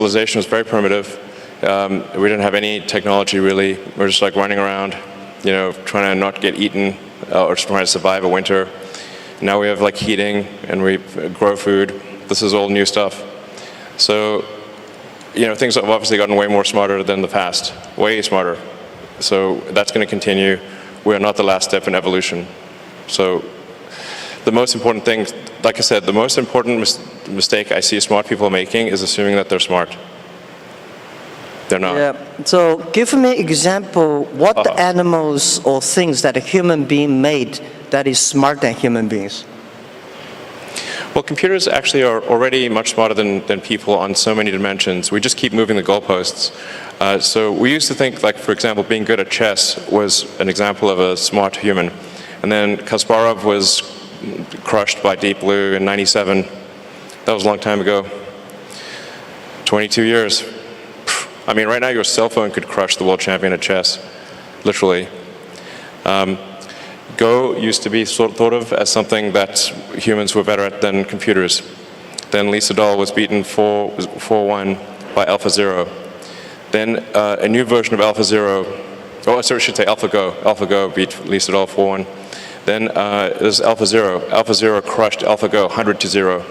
Civilization was very primitive. We didn't have any technology really. We're just like running around, trying to not get eaten or just trying to survive a winter. Now we have like heating and we grow food. This is all new stuff. So, things have obviously gotten way more smarter than the past, way smarter. So that's going to continue. We are not the last step in evolution. So the most important thing, like I said, the most important mistake I see smart people making is assuming that they're smart. They're not. Yeah. So give me example, what the animals or things that a human being made that is smarter than human beings? Well, computers actually are already much smarter than people on so many dimensions. We just keep moving the goalposts. So we used to think, like, for example, being good at chess was an example of a smart human. And then Kasparov was crushed by Deep Blue in '97. That was a long time ago. 22 years. I mean, right now your cell phone could crush the world champion at chess, literally. Go used to be thought of as something that humans were better at than computers. Then Lee Sedol was beaten 4-1 by AlphaZero. Then a new version of AlphaZero, I should say AlphaGo. AlphaGo beat Lee Sedol 4-1. Then there's AlphaZero. AlphaZero crushed AlphaGo 100-0.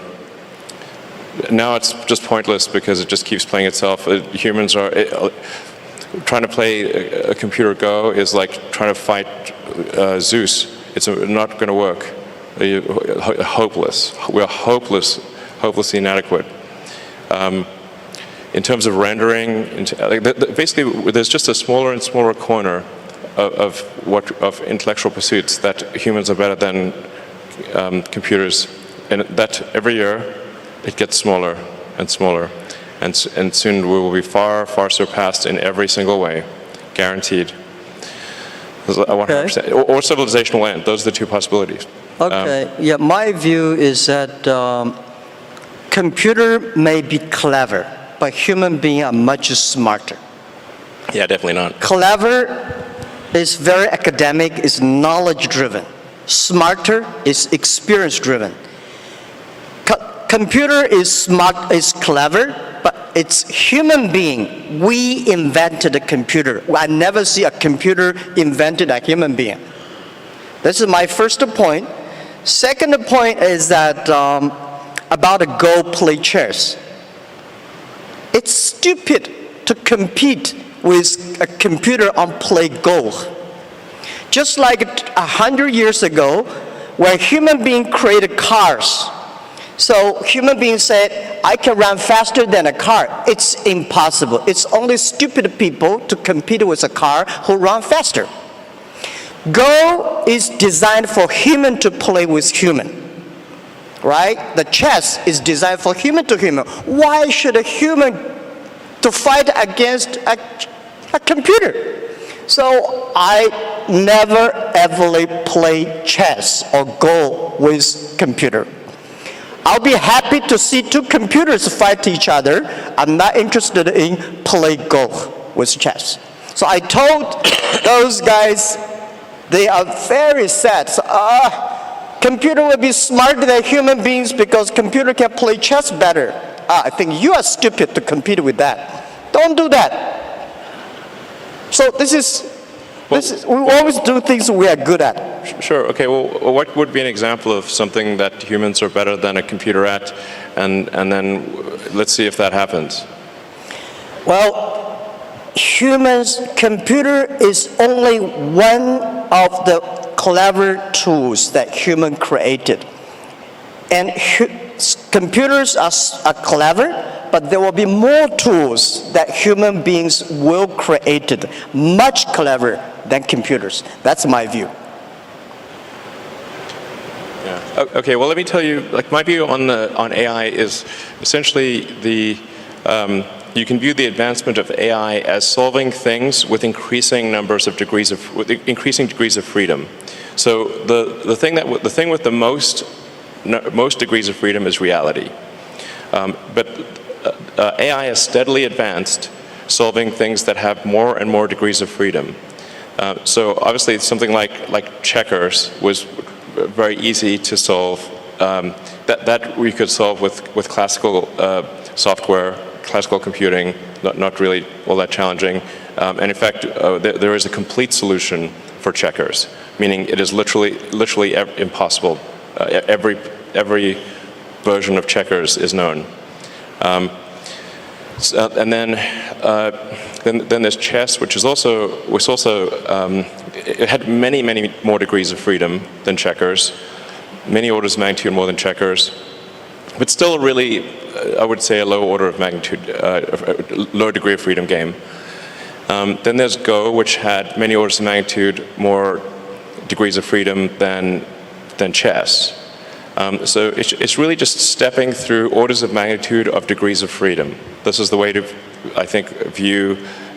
Now it's just pointless because it just keeps playing itself. Humans are trying to play a computer Go is like trying to fight Zeus. It's not going to work. Hopeless. We are hopelessly inadequate. In terms of rendering, basically, there's just a smaller and smaller corner of intellectual pursuits that humans are better than computers, and that every year it gets smaller and smaller, and soon we will be far, far surpassed in every single way, guaranteed. 100%. Or civilization will end. Those are the two possibilities. Okay. Yeah, my view is that computer may be clever, but human beings are much smarter. Yeah, definitely not. Clever is very academic, is knowledge-driven. Smarter is experience-driven. Computer is smart, is clever, but it's human being. We invented a computer. I never see a computer invented a human being. This is my first point. Second point is that about a Go play chess. It's stupid to compete with a computer on play Go. Just like 100 years ago, when human beings created cars, so human beings said, I can run faster than a car. It's impossible. It's only stupid people to compete with a car who run faster. Go is designed for human to play with human, right? The chess is designed for human to human. Why should a human to fight against a computer? So I never ever play chess or Go with computer. I'll be happy to see two computers fight each other. I'm not interested in play Go with chess. So I told those guys, they are very sad. So, computer will be smarter than human beings because computer can play chess better. I think you are stupid to compete with that. Don't do that. So this is we always do things we are good at. Sure. Okay. Well, what would be an example of something that humans are better than a computer at, and then let's see if that happens. Well, computer is only one of the clever tools that human created, and computers are clever, but there will be more tools that human beings will create, much clever than computers. That's my view. Yeah. Okay. Well, let me tell you. Like my view on AI is essentially you can view the advancement of AI as solving things with increasing degrees of freedom. So the thing with the most degrees of freedom is reality. But AI has steadily advanced, solving things that have more and more degrees of freedom. So obviously something like checkers was very easy to solve. That we could solve with classical software classical computing, not really all that challenging. And in fact, there is a complete solution for checkers, meaning it is literally impossible. Every version of checkers is known. And then there's chess, which also it had many more degrees of freedom than checkers, many orders of magnitude more than checkers, but still really, I would say, a low order of magnitude, low degree of freedom game. Then there's Go, which had many orders of magnitude more degrees of freedom than chess. So it's really just stepping through orders of magnitude of degrees of freedom. This is the way to, I think, view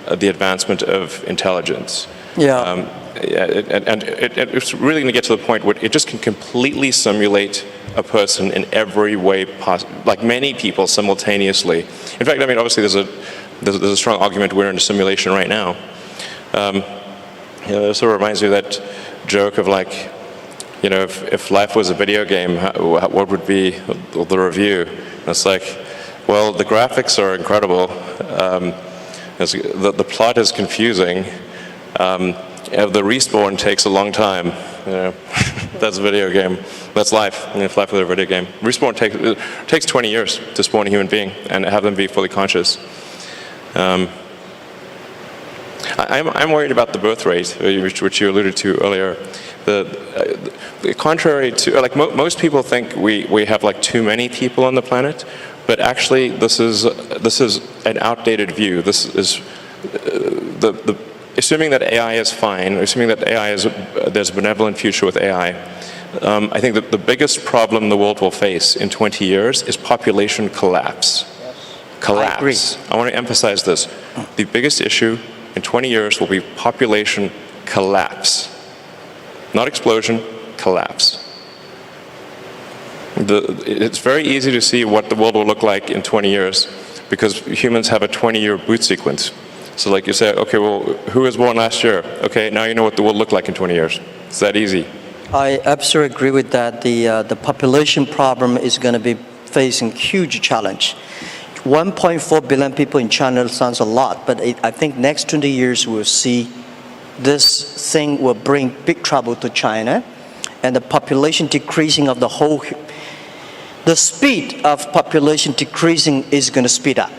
the advancement of intelligence. Yeah. It's really going to get to the point where it just can completely simulate a person in every way possible, like many people simultaneously. In fact, I mean, obviously there's a strong argument we're in a simulation right now. It sort of reminds me of that joke of like, if life was a video game, what would be the review? And it's like, well, the graphics are incredible. The plot is confusing. The respawn takes a long time. That's a video game. That's life. If life was a video game, respawn takes 20 years to spawn a human being and have them be fully conscious. I'm worried about the birth rate, which you alluded to earlier. Contrary to, like most people think we have like too many people on the planet, but actually this is an outdated view. This is assuming that AI is fine, assuming that there's a benevolent future with AI. I think that the biggest problem the world will face in 20 years is population collapse. Yes. Collapse. I agree. I want to emphasize this. The biggest issue in 20 years will be population collapse. Not explosion, collapse. It's very easy to see what the world will look like in 20 years because humans have a 20-year boot sequence. So like you say, okay, well, who was born last year? Okay, now you know what the world looked like in 20 years. It's that easy. I absolutely agree with that. The population problem is going to be facing huge challenge. 1.4 billion people in China sounds a lot, but I think next 20 years we'll see this thing will bring big trouble to China, and the population decreasing of the speed of population decreasing is going to speed up.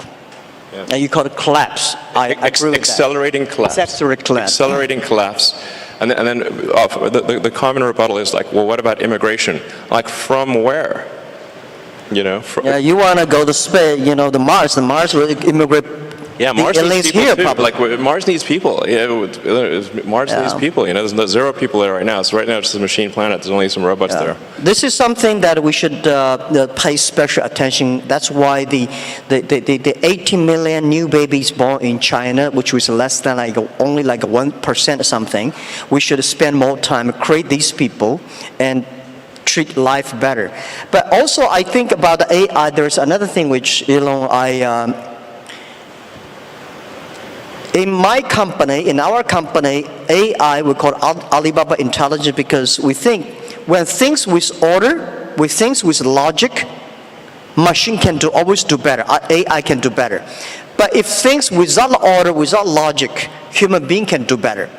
Yeah. And you call it collapse. I agree with accelerating that. Collapse. Accelerating collapse. And then the common rebuttal is like, well, what about immigration? Like, from where? Yeah, you want to go to space, the Mars. The Mars will immigrate. Yeah, Mars needs people here, too. probably. Like, Mars needs people. Mars needs people. There's zero people there right now. So right now it's just a machine planet. There's only some robots there. This is something that we should pay special attention. That's why the 18 million new babies born in China, which was less than only 1% or something, we should spend more time create these people and treat life better. But also, I think about the AI. There's another thing which in my company, in our company, AI, we call Alibaba Intelligence because we think when things with order, with things with logic, machine can always do better. AI can do better. But if things without order, without logic, human being can do better.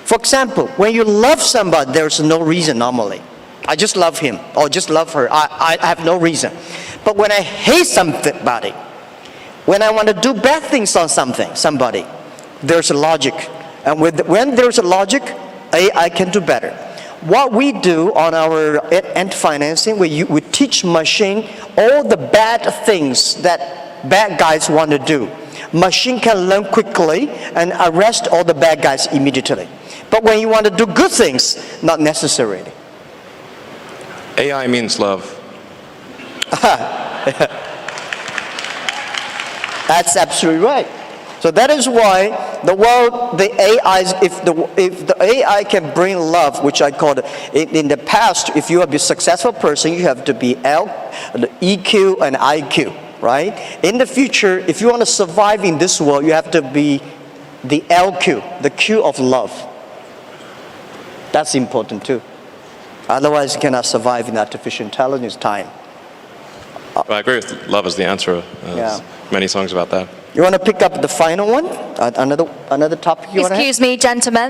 For example, when you love somebody, there's no reason normally. I just love him or just love her. I have no reason. But when I hate somebody, when I want to do bad things on somebody, there's a logic. And when there's a logic, AI can do better. What we do on our end financing, we teach machine all the bad things that bad guys want to do. Machine can learn quickly and arrest all the bad guys immediately. But when you want to do good things, not necessarily. AI means love. That's absolutely right. So that is why the AIs, if the AI can bring love, which I call it, in the past, if you are a successful person, you have to be EQ and IQ, right? In the future, if you want to survive in this world, you have to be the LQ, the Q of love. That's important too. Otherwise, you cannot survive in artificial intelligence time. Well, I agree with love is the answer. There's many songs about that. You want to pick up the final one? Another topic you want to have? Excuse me, gentlemen.